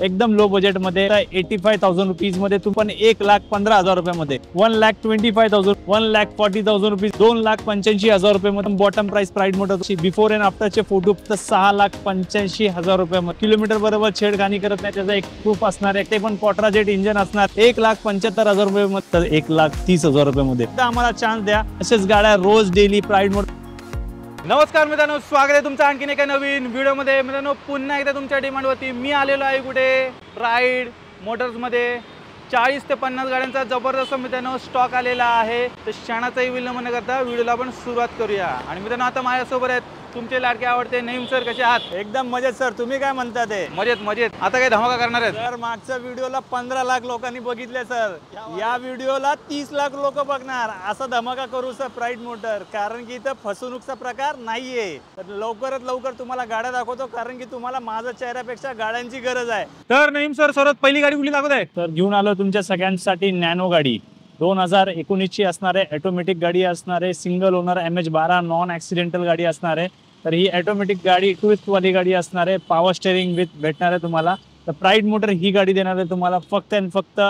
एकदम low budget मध्ये 85,000 rupees मध्ये तुम्ही 1,15,000 रुपयामध्ये 1,25,000 1,40,000 रुपीज 2,85,000 रुपये मध्ये bottom price Pride Motor before and आफ्टरचे फोटो 6,85,000 रुपयामध्ये किलोमीटर बरोबर छेडखानी करत नाही त्याचा एक प्रूफ असणार आहे ते पण क्वार्टर जेट इंजन असणार 1,75,000 रुपये मध्ये 1,30,000 रुपयामध्ये आम्हाला चान्स द्या असेच गाड्या रोज डेली प्राईड मोटर। नमस्कार मित्रांनो, स्वागत आहे तुमचं आणखीन एका नवीन व्हिडिओमध्ये। मित्रांनो पुन्हा एकदा तुमच्या डिमांडवरती मी आलेलो आहे कुठे प्राईड मोटर्समध्ये 40 ते 50 गाड्यांचा जबरदस्त मित्रांनो स्टॉक आलेला आहे। तर क्षणाचाही विलंब न करता व्हिडिओला आपण सुरुवात करूया। आणि मित्रांनो आता माझ्यासोबत आहेत तुमचे लाडके आवडते नईम सर, कसे आहात? एकदम मजेत सर, तुम्ही काय म्हणता? ते मजेत मजेत। आता काय धमाका करणार आहेत सर? मागच्या व्हिडिओला 15 लाख लोकांनी बघितले सर, या व्हिडिओला 30 लाख लोक बघणार असा धमाका करू सर प्राईड मोटर, कारण की इथं फसवणूकचा प्रकार नाहीये। तर लवकरात लवकर तुम्हाला गाड्या दाखवतो, कारण की तुम्हाला माझ्या चेहऱ्यापेक्षा गाड्यांची गरज आहे। तर नईम सर सर्वात पहिली गाडी कुठली दाखवत आहे? तर घेऊन आलो तुमच्या सगळ्यांसाठी नॅनो गाडी 2019 ची असणार आहे। ऑटोमॅटिक गाडी असणार आहे, single owner MH12 non accidental गाडी असणार आहे। तर ही ऑटोमॅटिक गाडी ट्विस्ट वाली गाडी असणार आहे, पॉवर स्टेअरिंग विथ भेटणार आहे तुम्हाला। तर प्राईड मोटर ही गाडी देणार आहे तुम्हाला फक्त आणि फक्त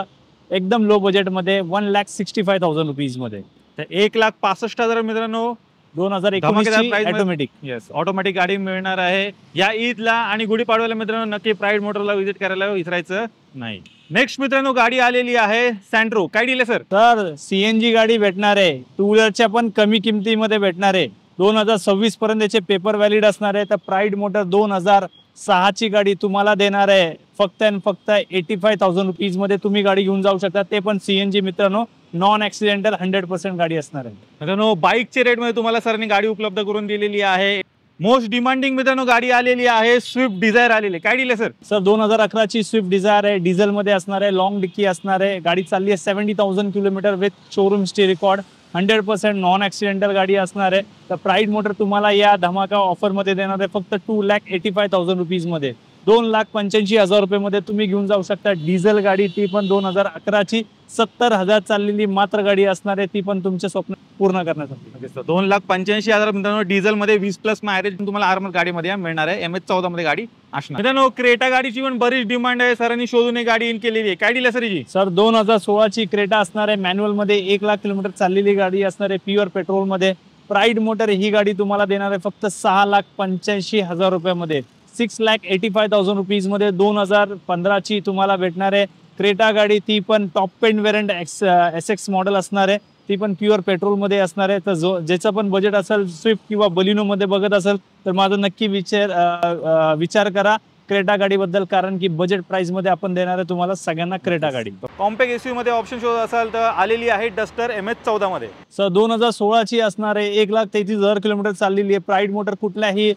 एकदम लो बजेट मध्ये 1,65,000 रुपीज मध्ये। तर 1,65,000 मित्रांनो 2019 ऑटोमॅटिक ऑटोमॅटिक गाडी मिळणार आहे या ईदला आणि गुढीपाडव्याला। मित्रांनो नक्की प्राईड मोटरला व्हिजिट करायला विसरायचं नाही। नेक्स्ट मित्रांनो गाडी आलेली आहे सँट्रो, काय डील आहे सर? तर CNG गाडी भेटणार आहे, टू व्हीलरच्या पण कमी किमतीमध्ये भेटणार आहे। 2026 पर्यंत याचे पेपर व्हॅलिड असणार आहे। तर प्राईड मोटर 2006 ची गाडी तुम्हाला देणार आहे फक्त आणि फक्त 85,000 रुपीज मध्ये तुम्ही गाडी घेऊन जाऊ शकता, ते पण CNG मित्रांनो नॉन ऍक्सिडेंटल 100% गाडी असणार आहे। मित्रांनो बाईकचे रेट मध्ये तुम्हाला सरांनी गाडी उपलब्ध करून दिलेली आहे। मोस्ट डिमांडिंग मित्रांनो गाडी आलेली आहे, स्विफ्ट डिझायर आलेली, काय डील आहे सर? सर 2011 ची स्विफ्ट डिझायर आहे, डिझेल मध्ये असणार आहे, लॉंग डिक्की असणार आहे। गाडी चालली आहे 70,000 kilometre with showroom history record, 100% non accidental गाडी असणार आहे। तर प्राईड मोटर तुम्हाला या धमाका ऑफर मध्ये देणार आहे फक्त 2,85,000 रुपीज मध्ये 2,85,000 रुपये मध्ये तुम्ही घेऊन जाऊ शकता। डिझेल गाडी ती पण 2011 ची 70,000 चाललेली मात्र गाडी असणार आहे, ती पण तुमचे स्वप्न पूर्ण करण्यासाठी। 2,85,000 मित्रांनो डिझेल मध्ये 20+ मायलेज तुम्हाला आर्मर गाडीमध्ये मिळणार आहे। MH14 मध्ये गाडी असणार। मित्रांनो क्रेटा गाडीची पण बरीच डिमांड आहे, सरांनी शोधून एक गाडी इन केलेली आहे, काय डील आहे सर जी? सर 2016 ची क्रेटा असणार आहे, मॅन्युअल मध्ये 1,00,000 किलोमीटर चाललेली गाडी असणार आहे, प्युअर पेट्रोल मध्ये। प्राईड मोटर ही गाडी तुम्हाला देणार आहे फक्त 6,85,000 रुपयामध्ये 6,85,000 रुपीज मध्ये 2015 ची तुम्हाला भेटणार आहे क्रेटा गाडी, ती पण top end variant SX model असणार आहे, ती पण प्युअर पेट्रोल मध्ये असणार आहे। तर ज्याचं पण बजेट असेल स्विफ्ट किंवा बलिनो मध्ये बघत असेल तर माझा नक्की विचार करा क्रेटा गाडीबद्दल, कारण की बजेट प्राइस मध्ये आपण देणार आहे तुम्हाला सगळ्यांना क्रेटा गाडी। कॉम्पॅक्ट एसयूव्ही मध्ये ऑप्शन शोधत असाल तर आलेली आहे डस्टर MH14 मध्ये। सर 2016 ची असणार आहे, 1,33,000 किलोमीटर चाललेली आहे। प्राईड मोटर कुठल्याही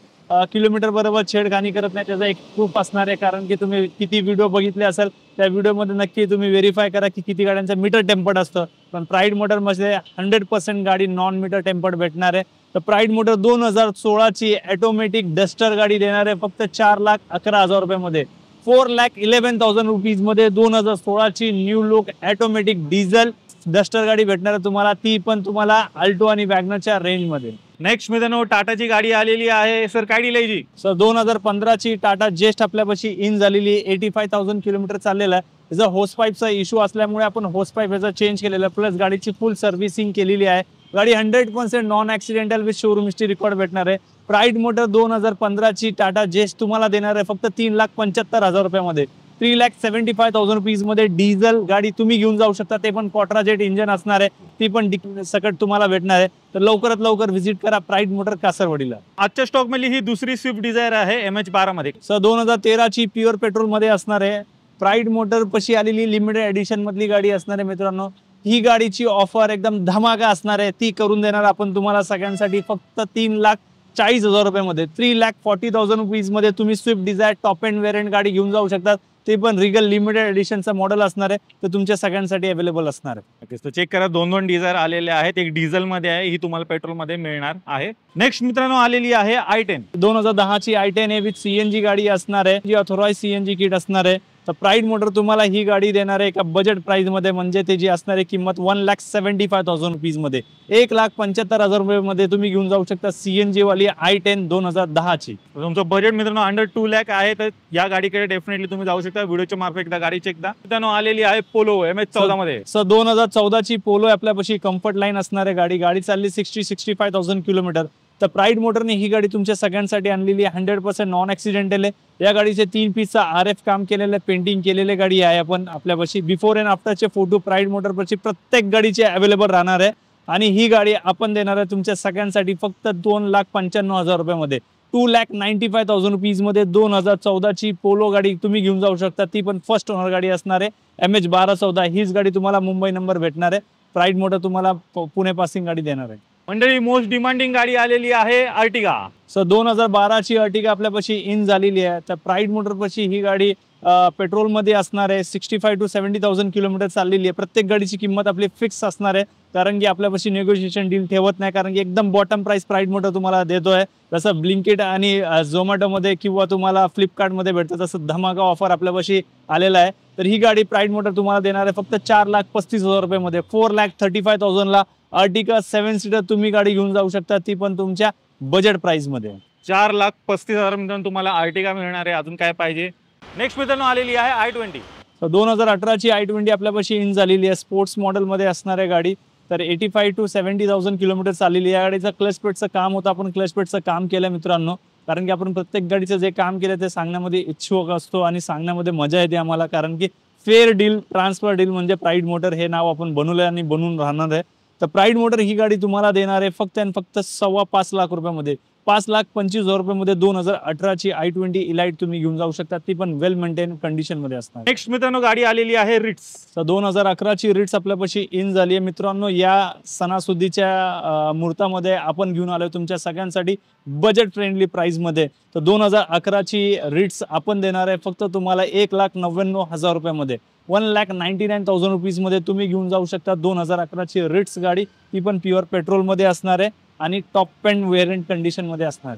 किलोमीटर बरोबर छेडखानी करत नाही त्याचा एक प्रूफ असणार आहे, कारण की तुम्ही किती व्हिडिओ बघितले असेल त्या व्हिडिओमध्ये नक्की तुम्ही व्हेरीफाय करा की किती गाड्यांचं मीटर टेम्पर्ड असतं। पण प्राईड मोटर मध्ये 100% गाडी नॉन मीटर टेम्पर्ड भेटणार आहे। तर प्राईड मोटर 2016 ची ऑटोमॅटिक डस्टर गाडी देणार आहे फक्त 4,11,000 रुपयामध्ये 4,11,000 रुपीज मध्ये 2016 ची new look automatic diesel duster गाडी भेटणार आहे तुम्हाला, ती पण तुम्हाला अल्टो आणि वॅगनरच्या रेंज मध्ये। नेक्स्ट मित्रांनो टाटाची गाडी आलेली आहे, सर काय डील आहे जी? सर 2015 ची टाटा जेस्ट आपल्यापाशी इन झालेली 85,000 किलोमीटर चाललेला आहे। त्याचा होस पाईपचा इश्यू असल्यामुळे आपण होस पाईप याचा चेंज केलेला, प्लस गाडीची फुल सर्व्हिसिंग केलेली आहे। गाडी 100% non accidental with showroom history record भेटणार आहे। प्राईड मोटर 2015 ची टाटा जेस्ट तुम्हाला देणार आहे फक्त 3,75,000 रुपयामध्ये 3,75,000 रुपीज मध्ये डिझेल गाडी तुम्ही घेऊन जाऊ शकता, ते पण क्वार्टर जेट इंजन असणार आहे, ती पण सकट तुम्हाला भेटणार आहे। तर लवकरात लवकर व्हिजिट करा प्राईड मोटर कासरवाडीला। आजच्या स्टॉक मध्ये ही दुसरी स्विफ्ट डिझायर आहे MH12 मध्ये। सर 2013 ची प्युअर पेट्रोल मध्ये असणार आहे। प्राईड मोटर पशी आलेली लिमिटेड एडिशन मधली गाडी असणार आहे मित्रांनो। ही गाडीची ऑफर एकदम धमाका असणार आहे, ती करून देणार आपण तुम्हाला सगळ्यांसाठी फक्त 3,40,000 रुपयामध्ये 3,40,000 रुपीज मध्ये तुम्ही Swift Dzire top end variant गाडी घेऊन जाऊ शकता, ते पण रिगल लिमिटेड एडिशनचा मॉडेल असणार आहे, तर तुमच्या सगळ्यांसाठी अवेलेबल असणार आहे। तर चेक करा 2 डिझायर आलेले आहेत, एक डिझेल मध्ये आहे, ही तुम्हाला पेट्रोल मध्ये मिळणार आहे। नेक्स्ट मित्रांनो आलेली आहे i10 2010 ची i10 विथ CNG गाडी असणार आहे, जी ऑथोराइज CNG किट असणार आहे। तर प्राईड मोटर तुम्हाला ही गाडी देणार आहे एका बजेट प्राइस मध्ये, म्हणजे त्याची असणारी किंमत 1,75,000 रुपीज मध्ये, 1,75,000 रुपये मध्ये तुम्ही घेऊन जाऊ शकता सीएनजी वाली i10 2010 ची. तुमचं बजेट मित्रांनो अंडर 2 लाख आहे तर या गाडीकडे डेफिनेटली तुम्ही जाऊ शकता. व्हिडिओच्या मार्फत एकदा गाडी चेक करा. मित्रांनो आलेली आहे पोलो MS14 मध्ये. 2014 ची पोलो आपल्यापाशी कम्फर्ट लाईन असणार आहे गाडी चालली 60-65,000 किलोमीटर. तर प्राईड मोटरने ही गाडी तुमच्या सगळ्यांसाठी आणलेली आहे. 100% नॉन ऍक्सिडेंटल आहे. या गाडीचे 3 पीसचा RF काम केलेलं पेंटिंग केलेले गाडी आहे. आपण आपल्यापाशी बिफोर अँड आफ्टरचे फोटो प्राईड मोटरपाशी प्रत्येक गाडीचे अवेलेबल राहणार आहे. आणि ही गाडी आपण देणार आहे तुमच्या सगळ्यांसाठी फक्त 2,95,000 रुपयामध्ये, 2,95,000 रुपीज मध्ये. 2014 ची पोलो गाडी तुम्ही घेऊन जाऊ शकता, ती पण फर्स्ट ओनर गाडी असणार आहे. MH1214 हीच गाडी तुम्हाला मुंबई नंबर भेटणार आहे. प्राईड मोटर तुम्हाला पुणे पासिंग गाडी देणार आहे. मंडळी मोस्ट डिमांडिंग गाडी आलेली आहे अर्टिगा. 2012 ची अर्टिगा आपल्यापाशी इन झालेली आहे. तर प्राईड मोटरपाशी ही गाडी पेट्रोल मध्ये असणार आहे. 65 to 70,000 किलोमीटर चाललेली आहे. प्रत्येक गाडीची किंमत आपली फिक्स असणार आहे, कारण की आपल्यापाशी नेगोशिएशन डील ठेवत नाही, कारण की एकदम बॉटम प्राइस प्राईड मोटर तुम्हाला देतोय. जसं ब्लिंकिट आणि झोमॅटो मध्ये किंवा तुम्हाला फ्लिपकार्ट मध्ये भेटतं तसं धमाका ऑफर आपल्यापाशी आलेला आहे. तर ही गाडी प्राईड मोटर तुम्हाला देणार आहे फक्त 4,35,000 रुपये मध्ये. 4,35,000 ला अर्टिगा 7 सीटर तुम्ही गाडी घेऊन जाऊ शकता, ती पण तुमच्या बजेट प्राइस मध्ये. 4,35,000 मित्रांनो तुम्हाला अर्टिगा मिळणार आहे. अजून काय पाहिजे. नेक्स्ट मित्रांनो आलेली आहे i20. 2018 ची i20 आपल्यापाशी इन झालेली आहे. स्पोर्ट्स मॉडेल मध्ये असणार आहे गाडी. तर 85 to 70,000 किलोमीटर चाललेली आहे. या गाडीचं क्लच प्लेटचं काम होतं, आपण क्लच प्लेटचं काम केलं मित्रांनो, कारण की आपण प्रत्येक गाडीचं जे काम केलं ते सांगण्यामध्ये इच्छुक असतो आणि सांगण्यामध्ये मजा येते आम्हाला, कारण की फेअर डील ट्रान्सफर डील म्हणजे प्राईड मोटर हे नाव आपण बनवलंय आणि बनवून राहणार आहे. तर प्राईड मोटर ही गाडी तुम्हाला देणार आहे फक्त आणि फक्त 5.25 लाख रुपयामध्ये, 5,25,000 रुपयामध्ये. 2018 ची i20 इलाइट तुम्ही घेऊन जाऊ शकता, ती पण वेल मेंटेन कंडिशन मध्ये असणार. नेक्स्ट मित्रांनो गाडी आलेली आहे रिट्स. 2011 ची रिट्स आपल्यापाशी इन झाली आहे मित्रांनो. या सणासुदीच्या मुहूर्तामध्ये आपण घेऊन आलोय तुमच्या सगळ्यांसाठी बजेट फ्रेंडली प्राइस मध्ये. तर 2011 ची रिट्स आपण देणार आहे फक्त तुम्हाला 1,99,000 रुपयामध्ये, 1,99,000 रुपीज मध्ये तुम्ही घेऊन जाऊ शकता. 2011 ची रिट्स गाडी, ती पण प्युअर पेट्रोल मध्ये असणार आहे आणि टॉप एंड वेरियंट कंडिशन मध्ये असणार.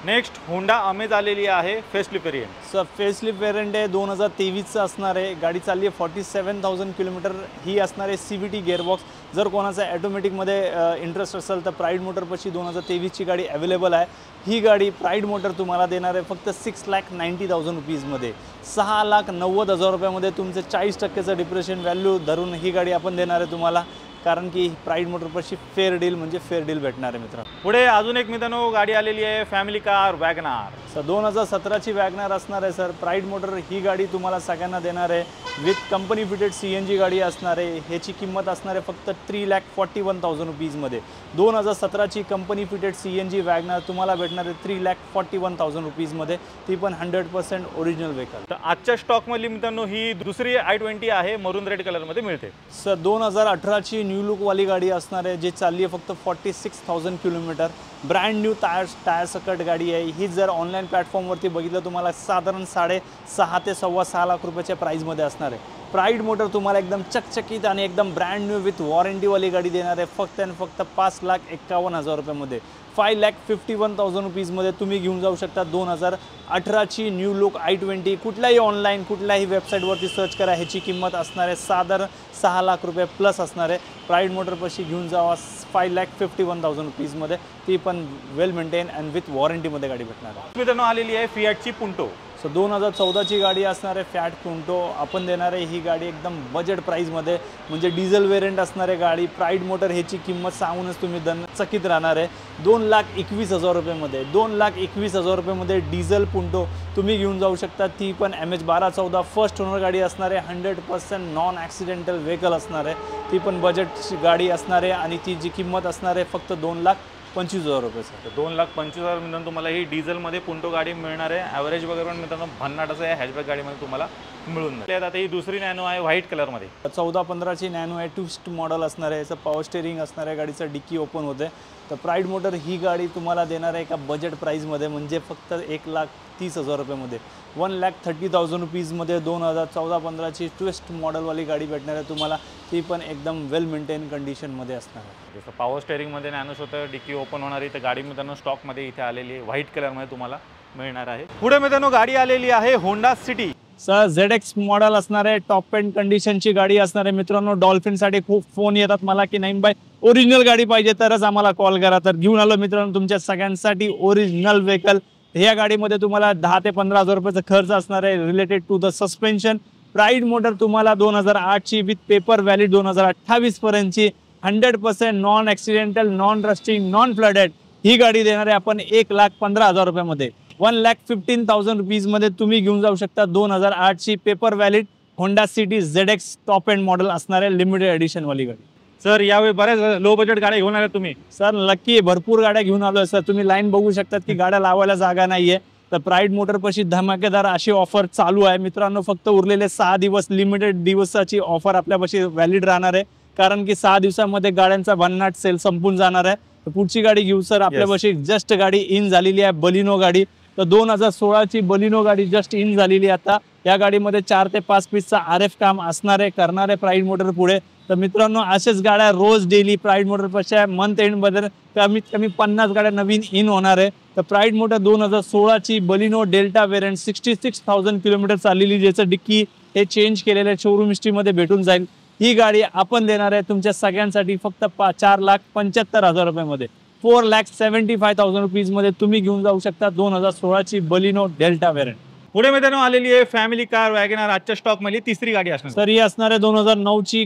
नेक्स्ट होंडा अमेज आलेली आहे facelift variant. Sir facelift variant आहे, 2023 असणार आहे. गाडी चालली आहे 47,000 किलोमीटर. ही असणार आहे CVT गिअरबॉक्स. जर कोणाचा ॲटोमॅटिकमध्ये इंटरेस्ट असेल तर प्राईड मोटरपाशी 2023 ची गाडी अवेलेबल आहे. ही गाडी प्राईड मोटर तुम्हाला देणार आहे फक्त 6,90,000 रुपीजमध्ये, 6,90,000 रुपयामध्ये. तुमचं 40% डिप्रेशन व्हॅल्यू धरून ही गाडी आपण देणार आहे तुम्हाला, कारण की प्राईड मोटरपाशी फेअर डील म्हणजे फेअर डील भेटणार आहे मित्र. पुढे अजून एक मित्रांनो गाडी आलेली आहे फॅमिली कार वॅगनार. सर 2017 ची वॅगनार असणार आहे. सर प्राईड मोटर ही गाडी तुम्हाला सगळ्यांना देणार आहे. विथ कंपनी फिटेड CNG गाडी असणार आहे. ह्याची किंमत असणार आहे फक्त 3,41,000 रुपीजमध्ये. 2017 ची कंपनी फिटेड CNG वॅगनार तुम्हाला भेटणार आहे 3,41,000 रुपीजमध्ये, ती पण 100% ओरिजिनल व्हेकल. तर आजच्या स्टॉकमधली मित्रांनो ही दुसरी i20 आहे, मरून रेड कलरमध्ये मिळते. सर 2018 ची न्यू लुक वाली गाडी असणार आहे, जी चालली आहे फक्त 46,000 किलोमीटर. ब्रँड न्यू टायर सकट गाडी आहे ही. जर ऑनलाईन प्लॅटफॉर्मवरती बघितलं तुम्हाला साधारण 6.5 ते 6.25 लाख रुपयाच्या प्राईजमध्ये असणार आहे. प्राईड मोटर तुम्हाला एकदम चकचकीत आणि एकदम ब्रँड न्यू विथ वॉरंटीवाली गाडी देणार आहे फक्त आणि फक्त 5,51,000 रुपयामध्ये, 5,51,000 रुपीजमध्ये तुम्ही घेऊन जाऊ शकता. 2018 ची न्यू लुक i20. कुठल्याही ऑनलाईन कुठल्याही वेबसाईटवरती सर्च करा, ह्याची किंमत असणार आहे साधारण 6 लाख रुपये प्लस असणार आहे. प्राईड मोटरपाशी घेऊन जावा 5,51,000 रुपीजमध्ये, ती पण वेल मेंटेन अँड विथ वॉरंटीमध्ये गाडी भेटणार आहे. मित्रांनो आलेली आहे फियाटची पुंटो. 2014 ची गाडी असणार आहे फियाट पुंटो. आपण देणार आहे ही गाडी एकदम बजेट प्राईजमध्ये, म्हणजे डिझेल वेरियंट असणार आहे गाडी. प्राईड मोटर ह्याची किंमत सांगूनच तुम्ही चकित राहणार आहे. 2,21,000 रुपयामध्ये, 2,21,000 रुपयामध्ये डिझेल पुंटो तुम्ही घेऊन जाऊ शकता. ती पण MH1214 फर्स्ट ओनर गाडी असणार आहे. 100% नॉन ॲक्सिडेंटल व्हेकल असणार आहे. ती पण बजेट गाडी असणार आहे आणि ती जी किंमत असणार आहे फक्त 2,25,000 रुपये. सर 2,25,000 मित्रांनो तुम्हाला ही डिझेलमध्ये पुंटो गाडी मिळणार आहे. ॲव्हरेज वगैरे पण मित्रांनो भन्नाट असं आहे हॅचबॅक गाडीमध्ये तुम्हाला मिळून जाईल. आता ही दुसरी नॅनो आहे व्हाईट कलरमध्ये. 14-15 ची नॅनो आहे, ट्विस्ट मॉडेल असणार आहे. याचं पॉवर स्टेरिंग असणार आहे, गाडीचं डिक्की ओपन होते. तर प्राईड मोटर ही गाडी तुम्हाला देणार आहे एका बजेट प्राईजमध्ये, म्हणजे फक्त 1,30,000 रुपयामध्ये, 1,30,000 रुपीजमध्ये. 2014-15 ची ट्विस्ट मॉडेलवाली गाडी भेटणार आहे तुम्हाला, ती पण एकदम वेल मेंटेन कंडिशनमध्ये असणार आहे. जसं पॉवर स्टेरिंगमध्ये नॅनोस होतं, डिक्की ओपन होणारी. तर गाडी मित्रांनो स्टॉकमध्ये इथे आलेली आहे, व्हाईट कलरमध्ये तुम्हाला मिळणार आहे. पुढे मित्रांनो गाडी आलेली आहे Honda city. Sir ZX model असणार आहे, टॉप एंड कंडिशनची गाडी असणार आहे मित्रांनो. डॉल्फिन साठी खूप फोन येतात मला की नाही बाय ओरिजिनल गाडी पाहिजे तरच आम्हाला कॉल करा. तर घेऊन आलो मित्रांनो तुमच्या सगळ्यांसाठी ओरिजिनल व्हेकल. ह्या गाडीमध्ये तुम्हाला 10 ते 15 हजार रुपयाचा खर्च असणार आहे related to the suspension. Pride Motor तुम्हाला 2008 ची विथ पेपर व्हॅलिड 2028 पर्यंतची 100% non accidental, non rusting, non flooded ही गाडी देणार आहे आपण 1,15,000 रुपयामध्ये. 1,15,000 रुपीज मध्ये तुम्ही घेऊन जाऊ शकता 2008 ची paper valid Honda city ZX top end model असणार आहे लिमिटेड एडिशन वाली गाडी. सर यावेळी बऱ्याच लो बजेट गाड्या घेऊन आल्या तुम्ही. सर नक्की भरपूर गाड्या घेऊन आलोय सर. तुम्ही लाईन बघू शकतात की गाड्या लावायला जागा नाहीये. तर प्राईड मोटर पाशी धमाकेदार अशी ऑफर चालू आहे मित्रांनो. फक्त उरलेले 6 दिवस लिमिटेड दिवसाची ऑफर आपल्यापाशी व्हॅलिड राहणार आहे, कारण की 6 दिवसामध्ये गाड्यांचा भन्नाट सेल संपून जाणार आहे. तर पुढची गाडी घेऊ सर. आपल्यापाशी जस्ट गाडी इन झालेली आहे, बलिनो गाडी. तर 2016 ची बलिनो गाडी जस्ट इन झालेली आता. या गाडीमध्ये 4 ते 5 पीसचा RF काम असणार आहे, करणार आहे प्राईड मोटर पुढे. तर मित्रांनो असेच गाड्या रोज डेली प्राईड मोटर पाशी मंथ एंड मध्ये कमीत कमी 50 गाड्या नवीन इन होणार आहे. तर प्राईड मोटर 2016 ची बलिनो डेल्टा वेरियंट 66,000 किलोमीटर चाललेली, ज्याचं डिक्की हे चेंज केलेल्या शोरूम हिस्ट्रीमध्ये भेटून जाईल. ही गाडी आपण देणार आहे तुमच्या सगळ्यांसाठी फक्त 4,75,000 रुपयामध्ये. 4,75,000 रुपीज मध्ये तुम्ही घेऊन जाऊ शकता 2016 ची बलिनो डेल्टा वेरियंट. पुढे मित्रांनो आलेली आहे फॅमिली कार वॅगनर. आजच्या स्टॉक मध्ये तिसरी गाडी असणार. सर ही असणार आहे 2009 ची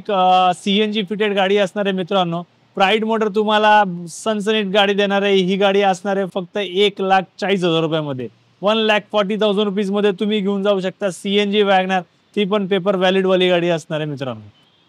CNG फिटेड गाडी असणार आहे मित्रांनो. प्राईड मोटर तुम्हाला सनसनीट गाडी देणार आहे. ही गाडी असणार आहे फक्त 1,40,000 रुपयामध्ये. 1,40,000 रुपीज मध्ये तुम्ही घेऊन जाऊ शकता CNG वॅगनर. ती पण पेपर व्हॅलिड वाली गाडी असणार आहे मित्रांनो.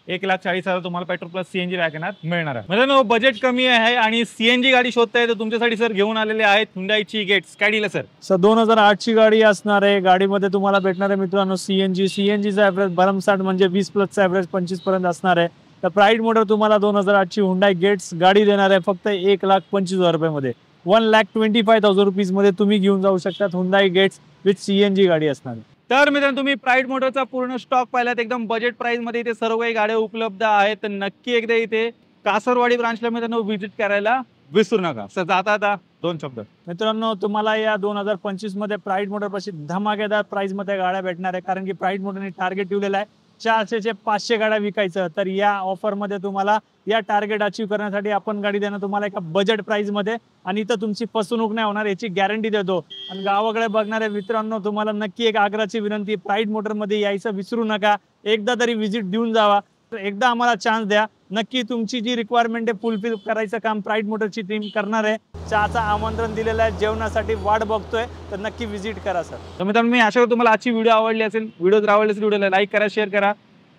1,40,000 तुम्हाला पेट्रोल प्लस CNG वॅगनर मिळणार आहे. मित्रांनो बजेट कमी आहे आणि CNG गाडी शोधताय तर तुमच्यासाठी सर घेऊन आलेले आहेत हुंडाईची गेट्स. काय डील सर? सर 2008 ची गाडी असणार आहे. गाडीमध्ये तुम्हाला भेटणार आहे मित्रांनो CNGचा ॲव्हरेज भरमसाठ म्हणजे 20+ ॲव्हरेज 25 पर्यंत असणार आहे. तर प्राईड मोटर तुम्हाला 2008 ची हुंडाई गेट्स गाडी देणार आहे फक्त 1,25,000 रुपयामध्ये. 1,25,000 रुपीज मध्ये तुम्ही घेऊन जाऊ शकता हुंडाई गेट्स विथ CNG गाडी असणार आहे. तर मित्रांनो तुम्ही प्राईड मोटरचा पूर्ण स्टॉक पाहिलात. एकदम बजेट प्राइस मध्ये इथे सर्व काही गाड्या उपलब्ध आहेत. तर नक्की एकदा इथे कासरवाडी ब्रांचला मित्रांनो व्हिजिट करायला विसरू नका. सर जाता 2 शब्द मित्रांनो तुम्हाला या 2025 मध्ये प्राईड मोटर पाशी धमाकेदार प्राइस मध्ये गाड्या भेटणार आहे, कारण की प्राईड मोटरने टार्गेट ठेवलेला आहे 400 ते 500 गाड्या विकायचं. तर या ऑफर मध्ये तुम्हाला या टार्गेट अचीव करण्यासाठी आपण गाडी देणं तुम्हाला एका बजेट प्राइस मध्ये, आणि इथं तुमची फसवणूक नाही होणार याची गॅरंटी देतो. आणि गावाकडे बघणारे मित्रांनो तुम्हाला नक्की एक आग्रहाची विनंती, प्राईड मोटर मध्ये यायचं विसरू नका. एकदा तरी व्हिजिट देऊन जावा. तर एकदा आम्हाला चान्स द्या. नक्की तुमची जी रिक्वायरमेंट आहे फुलफिल करायचं काम प्राईड मोटरची टीम करणार आहे. चहाचं आमंत्रण दिलेलं आहे, जेवणासाठी वाट बघतोय. तर नक्की व्हिजिट करा सर. तर मित्रांनो मी आशा करतो तुम्हाला आजची व्हिडिओ आवडली असेल. व्हिडिओ जर आवडली असेल व्हिडिओला लाईक करा, शेअर करा.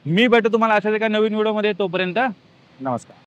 मी भेटतो तुम्हाला अशाच एका नवीन व्हिडिओ मध्ये. तोपर्यंत नमस्कार.